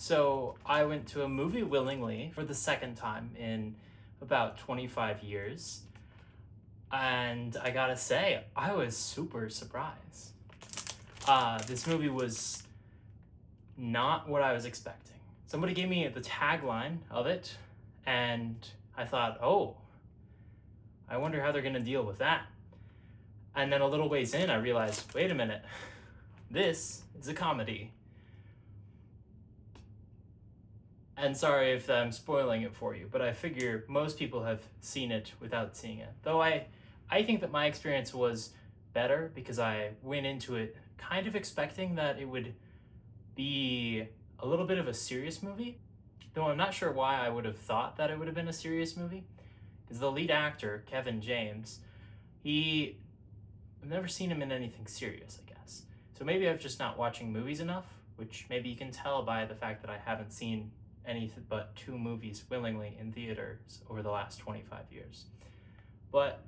So I went to a movie willingly for the second time in about 25 years. And I gotta say, I was super surprised. This movie was not what I was expecting. Somebody gave me the tagline of it, and I thought, oh, I wonder how they're gonna deal with that. And then a little ways in, I realized, wait a minute, this is a comedy. And sorry if I'm spoiling it for you, but I figure most people have seen it without seeing it. Though I think that my experience was better because I went into it kind of expecting that it would be a little bit of a serious movie. Though I'm not sure why I would have thought that it would have been a serious movie. Because the lead actor, Kevin James, I've never seen him in anything serious, I guess. So maybe I'm just not watching movies enough, which maybe you can tell by the fact that I haven't seen anything but 2 movies willingly in theaters over the last 25 years. But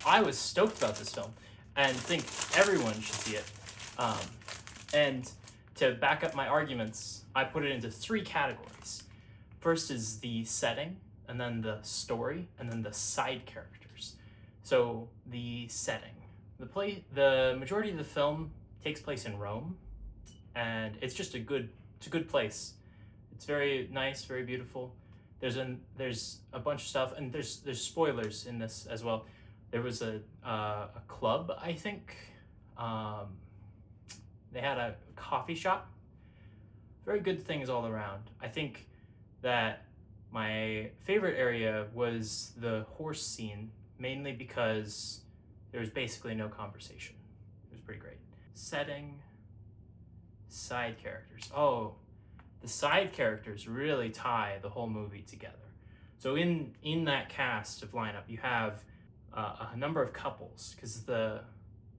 I was stoked about this film and think everyone should see it. And to back up my arguments, I put it into 3 categories. First is the setting, and then the story, and then the side characters. So the setting. The majority of the film takes place in Rome, and it's just a good place. It's very nice, very beautiful. There's a bunch of stuff, and there's spoilers in this as well. There was a club, I think. They had a coffee shop. Very good things all around. I think that my favorite area was the horse scene, mainly because there was basically no conversation. It was pretty great. Setting, side characters. Oh, the side characters really tie the whole movie together. So in that cast of lineup, you have a number of couples, because the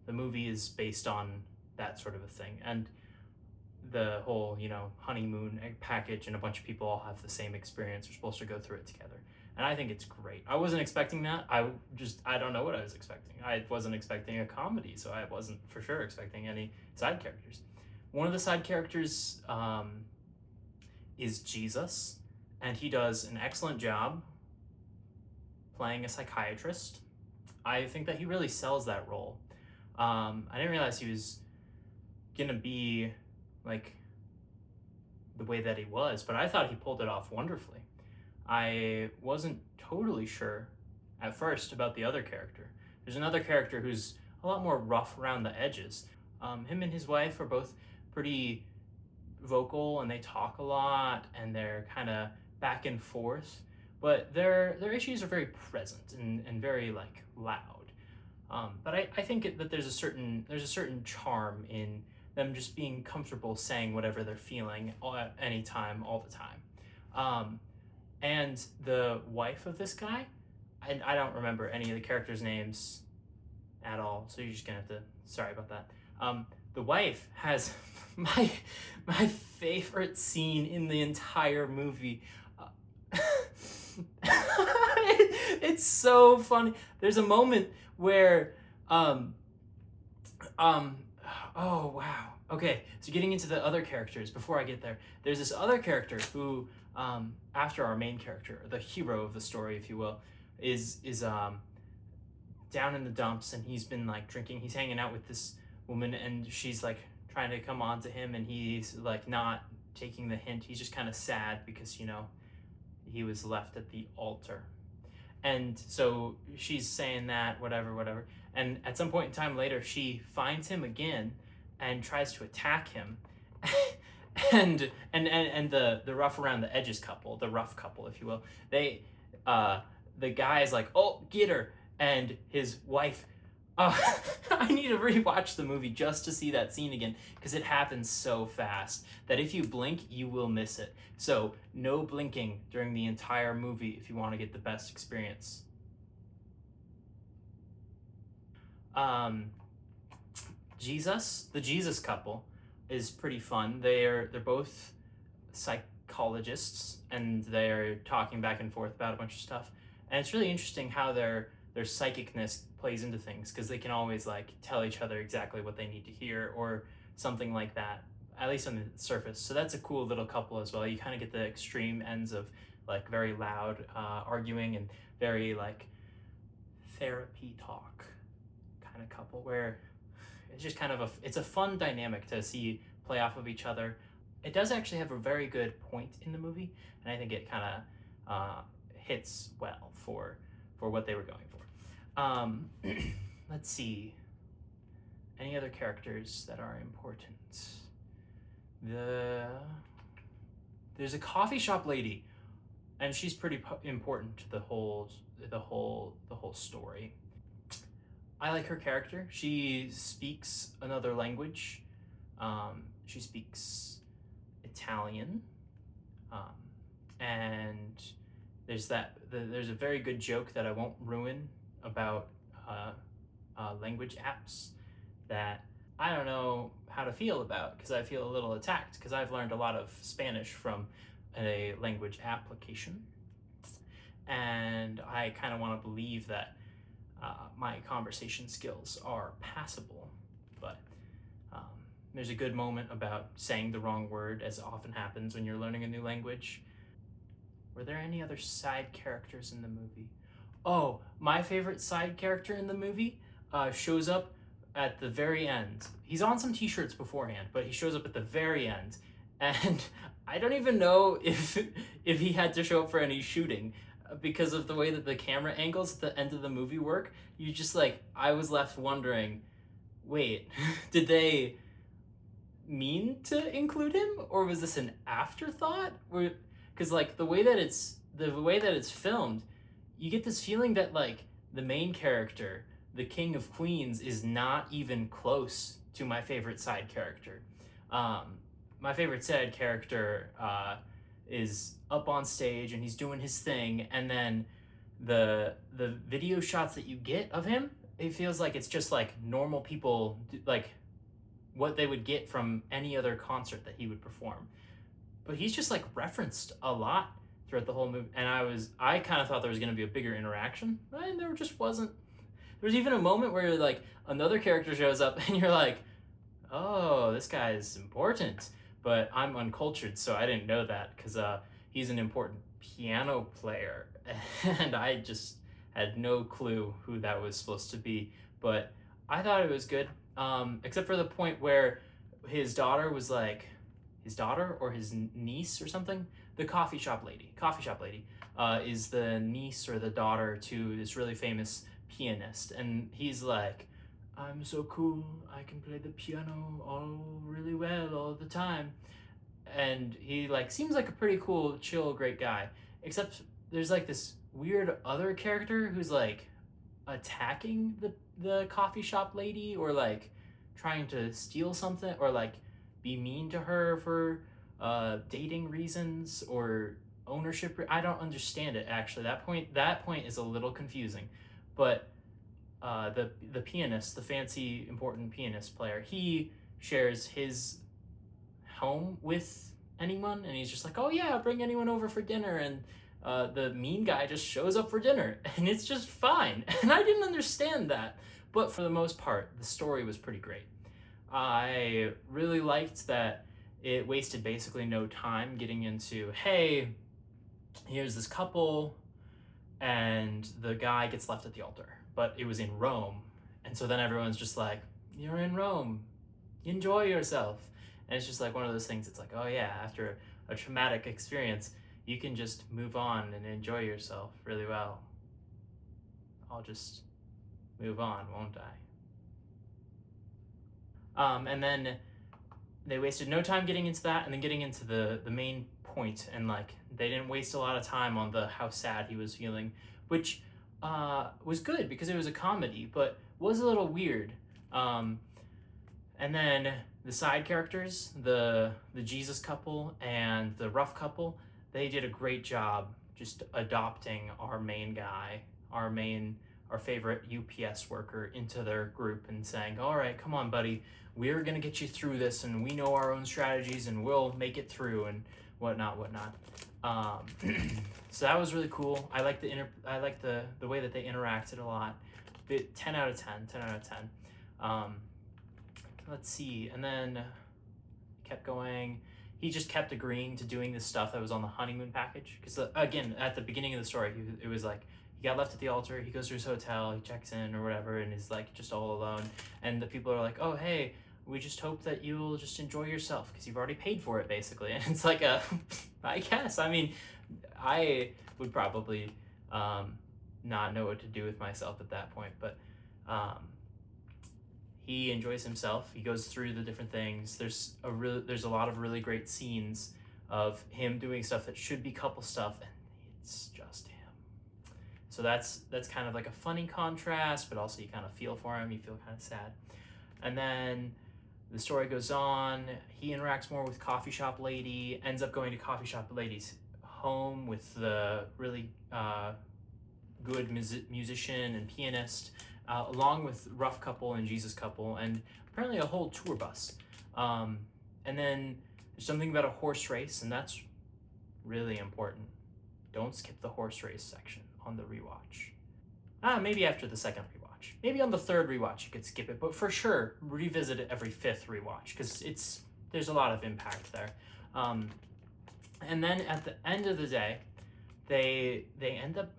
movie is based on that sort of a thing, and the whole honeymoon package, and a bunch of people all have the same experience. Are supposed to go through it together, and I think it's great. I wasn't expecting that. I don't know what I was expecting. I wasn't expecting a comedy, so I wasn't for sure expecting any side characters. One of the side characters is Jesus, and he does an excellent job playing a psychiatrist. I think that he really sells that role. I didn't realize he was gonna be like the way that he was, but I thought he pulled it off wonderfully. I wasn't totally sure at first about the other character. There's another character who's a lot more rough around the edges. Him and his wife are both pretty vocal, and they talk a lot, and they're kind of back and forth, but their issues are very present and very like loud. But I think that there's a certain charm in them just being comfortable saying whatever they're feeling at any time, all the time. And the wife of this guy, I don't remember any of the characters' names at all, so you're just gonna have to, sorry about that. The wife has my favorite scene in the entire movie. It's so funny. There's a moment where oh wow. Okay, so getting into the other characters before I get there. There's this other character who, after our main character, the hero of the story, if you will, is down in the dumps, and he's been like drinking. He's hanging out with this woman, and she's like trying to come on to him, and he's like not taking the hint. He's just kind of sad because he was left at the altar. And so she's saying that, whatever. And at some point in time later, she finds him again and tries to attack him. and the rough around the edges couple, the rough couple, if you will, the guy is like, oh, get her. And his wife, I need to rewatch the movie just to see that scene again, because it happens so fast that if you blink, you will miss it. So no blinking during the entire movie if you want to get the best experience. The Jesus couple is pretty fun. They're both psychologists, and they're talking back and forth about a bunch of stuff. And it's really interesting how their psychicness plays into things, because they can always like tell each other exactly what they need to hear or something like that. at least on the surface. So that's a cool little couple as well. You kind of get the extreme ends of like very loud arguing and very like therapy talk kind of couple, where it's just kind of it's a fun dynamic to see play off of each other. It does actually have a very good point in the movie, and I think it kind of hits well for what they were going for. Let's see. Any other characters that are important? There's a coffee shop lady, and she's pretty important to the whole story. I like her character. She speaks another language. She speaks Italian, and there's a very good joke that I won't ruin about language apps that I don't know how to feel about, because I feel a little attacked because I've learned a lot of Spanish from a language application, and I kind of want to believe that my conversation skills are passable, but there's a good moment about saying the wrong word, as often happens when you're learning a new language. Were there any other side characters in the movie? Oh, my favorite side character in the movie shows up at the very end. He's on some t-shirts beforehand, but he shows up at the very end, and I don't even know if he had to show up for any shooting, because of the way that the camera angles at the end of the movie work. You just like, I was left wondering, wait, did they mean to include him, or was this an afterthought? Because like the way that it's filmed, you get this feeling that like the main character, the King of Queens, is not even close to my favorite side character. My favorite side character is up on stage and he's doing his thing, and then the video shots that you get of him, it feels like it's just like normal people, like what they would get from any other concert that he would perform. But he's just like referenced a lot throughout the whole movie, and I kind of thought there was going to be a bigger interaction, and there just wasn't. There's even a moment where like another character shows up and you're like, oh, this guy is important, but I'm uncultured, so I didn't know that, because he's an important piano player, and I just had no clue who that was supposed to be. But I thought it was good, except for the point where his daughter was like, his daughter or his niece or something, the coffee shop lady is the niece or the daughter to this really famous pianist, and he's like, I'm so cool, I can play the piano all really well all the time. And he like seems like a pretty cool, chill, great guy, except there's like this weird other character who's like attacking the coffee shop lady, or like trying to steal something, or like be mean to her for dating reasons or ownership. I don't understand it, actually. That point is a little confusing. But the pianist, the fancy important pianist player, he shares his home with anyone, and he's just like, oh yeah, bring anyone over for dinner, and the mean guy just shows up for dinner, and it's just fine. And I didn't understand that, but for the most part, the story was pretty great. I really liked that it wasted basically no time getting into, hey, here's this couple, and the guy gets left at the altar, but it was in Rome, and so then everyone's just like, you're in Rome, enjoy yourself. And it's just like one of those things, it's like, oh yeah, after a traumatic experience, you can just move on and enjoy yourself really well. I'll just move on, won't I? And then they wasted no time getting into that, and then getting into the main point, and like they didn't waste a lot of time on the how sad he was feeling, which was good because it was a comedy, but was a little weird. And then the side characters, the Jesus couple and the rough couple, they did a great job just adopting our main guy, our favorite UPS worker, into their group and saying, all right, come on, buddy, we're gonna get you through this, and we know our own strategies, and we'll make it through, and whatnot. So that was really cool. I like the way that they interacted a lot. 10 out of 10. Let's see, and then I kept going. He just kept agreeing to doing this stuff that was on the honeymoon package. Because again, at the beginning of the story, it was like he got left at the altar. He goes to his hotel, he checks in or whatever, and is like just all alone. And the people are like, "Oh, hey, we just hope that you'll just enjoy yourself because you've already paid for it, basically." And it's like I guess. I mean, I would probably not know what to do with myself at that point, but he enjoys himself. He goes through the different things. There's a lot of really great scenes of him doing stuff that should be couple stuff, and it's just him. So that's kind of like a funny contrast, but also you kind of feel for him. You feel kind of sad, and then the story goes on. He interacts more with coffee shop lady. Ends up going to coffee shop lady's home with the really good musician and pianist, along with Rough Couple and Jesus Couple, and apparently a whole tour bus. And then there's something about a horse race, and that's really important. Don't skip the horse race section on the rewatch. Maybe after the second rewatch. Maybe on the third rewatch you could skip it, but for sure revisit it every fifth rewatch because there's a lot of impact there. And then at the end of the day, they end up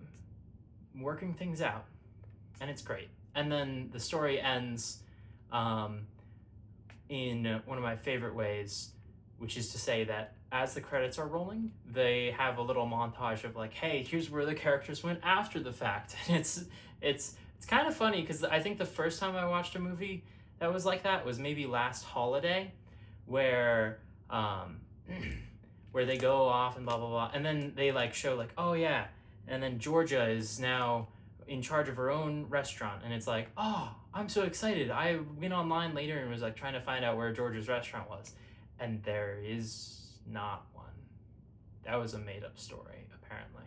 working things out, and it's great. And then the story ends in one of my favorite ways, which is to say that as the credits are rolling, they have a little montage of like, hey, here's where the characters went after the fact. And it's kind of funny because I think the first time I watched a movie that was like that was maybe last holiday, where where they go off and blah blah blah, and then they like show like, oh yeah, and then Georgia is now in charge of her own restaurant, and it's like, oh, I'm so excited. I went online later and was like trying to find out where Georgia's restaurant was, and there is not one. That was a made-up story, apparently.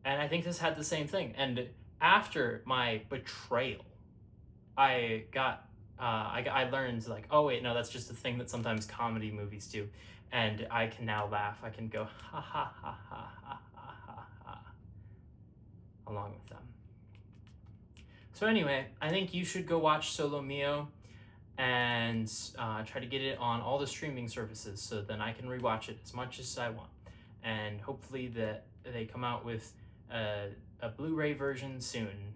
And I think this had the same thing. And after my betrayal, I learned like, oh wait, no, that's just a thing that sometimes comedy movies do, and I can now laugh. I can go ha ha ha ha ha ha ha ha along with them. So anyway, I think you should go watch Solo Mio and try to get it on all the streaming services so then I can rewatch it as much as I want. And hopefully that they come out with a Blu-ray version soon